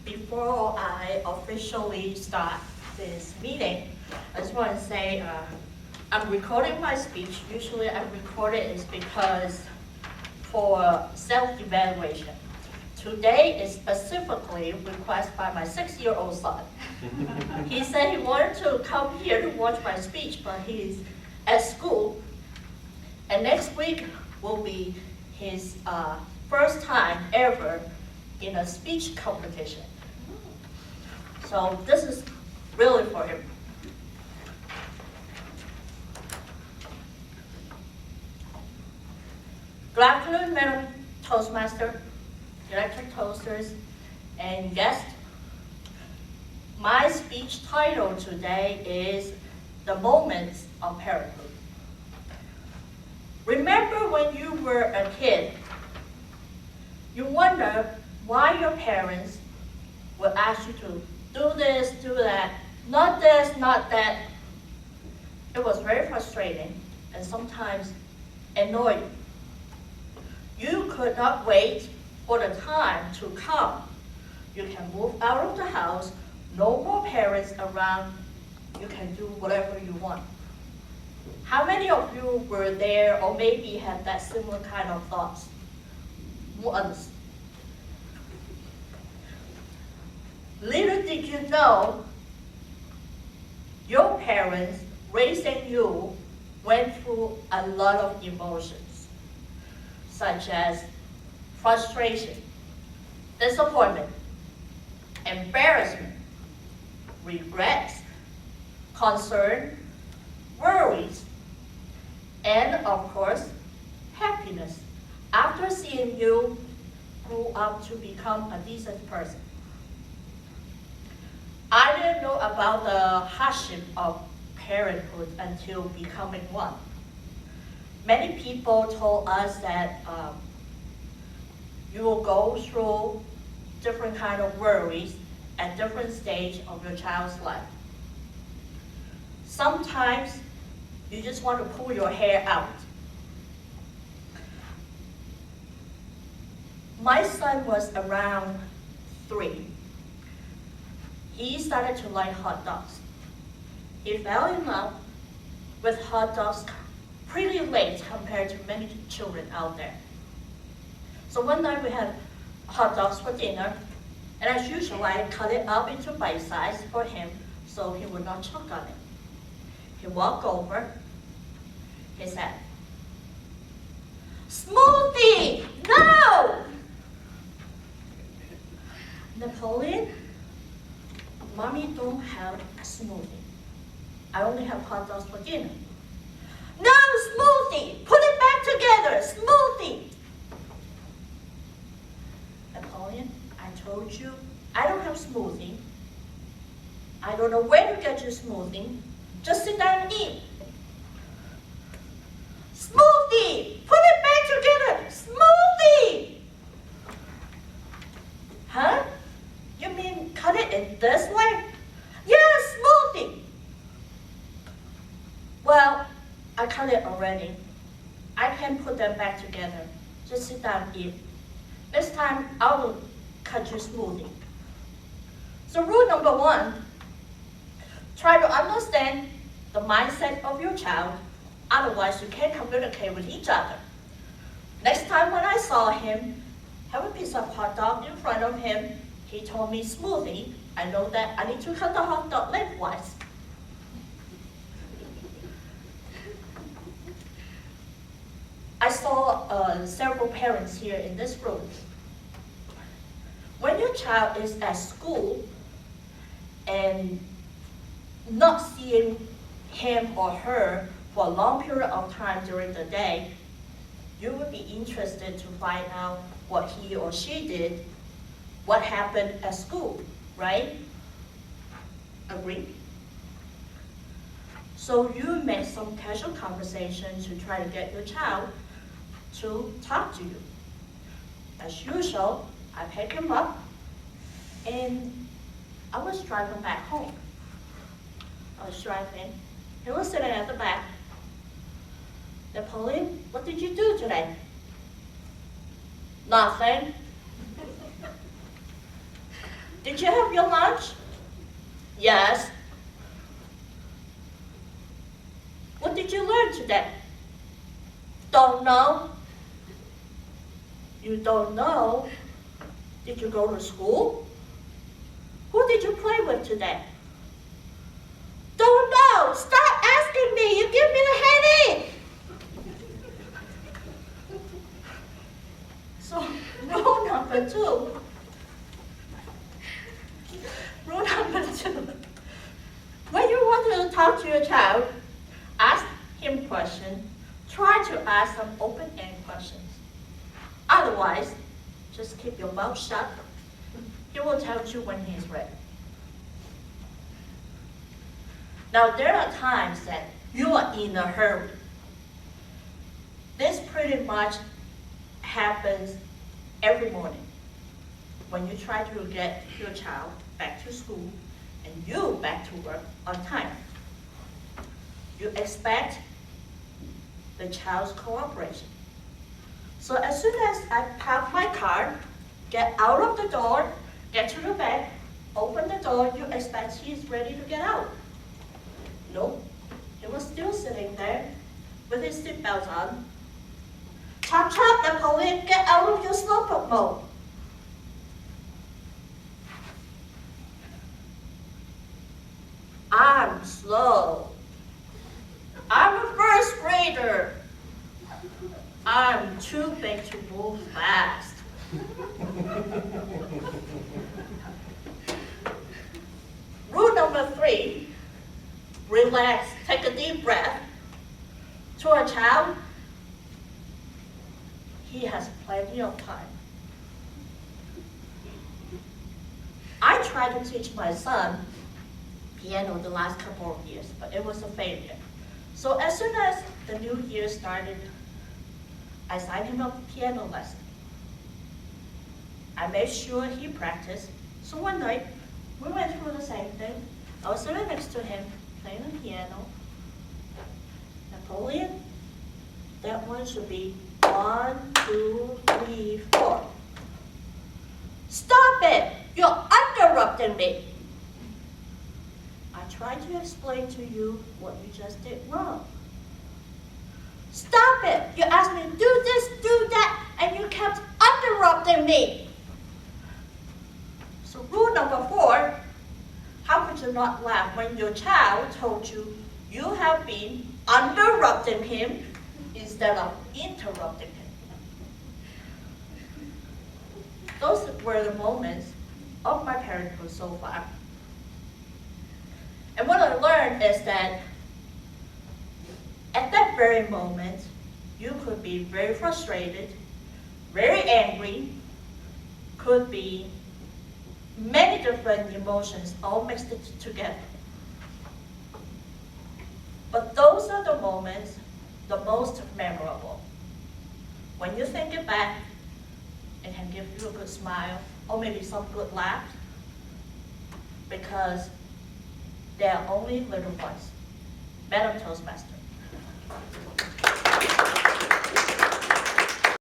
Before I officially start this meeting, I just want to say I'm recording my speech. Usually I record it is because for self-evaluation. Today is specifically requested by my 6-year-old son. He said he wanted to come here to watch my speech, but he's at school. And next week will be his first time ever in a speech competition. So this is really for him. Good afternoon, Madam Toastmaster, electric toasters, and guests. My speech title today is The Moments of Parenthood. Remember when you were a kid, you wonder why your parents would ask you to do this, do that, not this, not that. It was very frustrating and sometimes annoying. You could not wait for the time to come. You can move out of the house, no more parents around, you can do whatever you want. How many of you were there or maybe had that similar kind of thoughts once? Little did you know, your parents raising you went through a lot of emotions, such as frustration, disappointment, embarrassment, regrets, concern, worries, and of course, happiness after seeing you grow up to become a decent person. I didn't know about the hardship of parenthood until becoming one. Many people told us that you will go through different kind of worries at different stage of your child's life. Sometimes you just want to pull your hair out. My son was around 3. He started to like hot dogs. He fell in love with hot dogs pretty late compared to many children out there. So one night we had hot dogs for dinner, and as usual, I cut it up into bite size for him so he would not choke on it. He walked over, he said, "Smoothie, no!" Napoleon, Mommy don't have a smoothie. I only have hot dogs for dinner. No smoothie! Put it back together! Smoothie! Napoleon, I told you I don't have smoothie. I don't know where to get your smoothie. Just sit down and eat. Smoothie! Put it back together! Smoothie! Huh? You mean cut it in this way? Yes, smoothie! Well, I cut it already. I can put them back together. Just sit down and eat. This time, I will cut your smoothie. So rule number 1, try to understand the mindset of your child. Otherwise, you can't communicate with each other. Next time when I saw him, have a piece of hot dog in front of him, he told me smoothie, I know that I need to cut the hot dog lengthwise. I saw several parents here in this room. When your child is at school and not seeing him or her for a long period of time during the day, you would be interested to find out what he or she did, what happened at school, right? Agree? So you make some casual conversation to try to get your child to talk to you. As usual, I pick him up and I was driving back home. I was driving, he was sitting at the back. Napoleon, what did you do today? Nothing. Did you have your lunch? Yes. What did you learn today? Don't know. You don't know? Did you go to school? Who did you play with today? Don't know. Stop asking me. You give me the headache. So, rule number 2. Rule number 2. When you want to talk to your child, ask him questions. Try to ask some open-ended questions. Otherwise, just keep your mouth shut. He will tell you when he's ready. Now, there are times that you are in a hurry. This pretty much happens every morning when you try to get your child back to school and you back to work on time. You expect the child's cooperation. So as soon as I park my car, get out of the door, get to the back, open the door, you expect he's ready to get out. Nope, he was still sitting there with his seatbelt on. Chop, chop, Napoleon, get out of your slowpoke mode. I'm slow. I'm a first grader. I'm too big to move fast. Rule number 3, relax, take a deep breath. To a child, he has plenty of time. I tried to teach my son piano the last couple of years, but it was a failure. So as soon as the new year started, I signed him a piano lesson. I made sure he practiced. So one night, we went through the same thing. I was sitting next to him, playing the piano. Napoleon, that one should be 1, 2, 3, 4. Stop it! You're interrupting me. I tried to explain to you what you just did wrong. Stop it! You asked me to do this, do that, and you kept interrupting me. So rule number 4, how could you not laugh when your child told you you have been interrupting him instead of interrupting him? Those were the moments of my parenthood so far. And what I learned is that at that very moment, you could be very frustrated, very angry, could be many different emotions all mixed together. But those are the moments the most memorable. When you think it back, it can give you a good smile or maybe some good laugh because they are only little ones. Madam Toastmaster.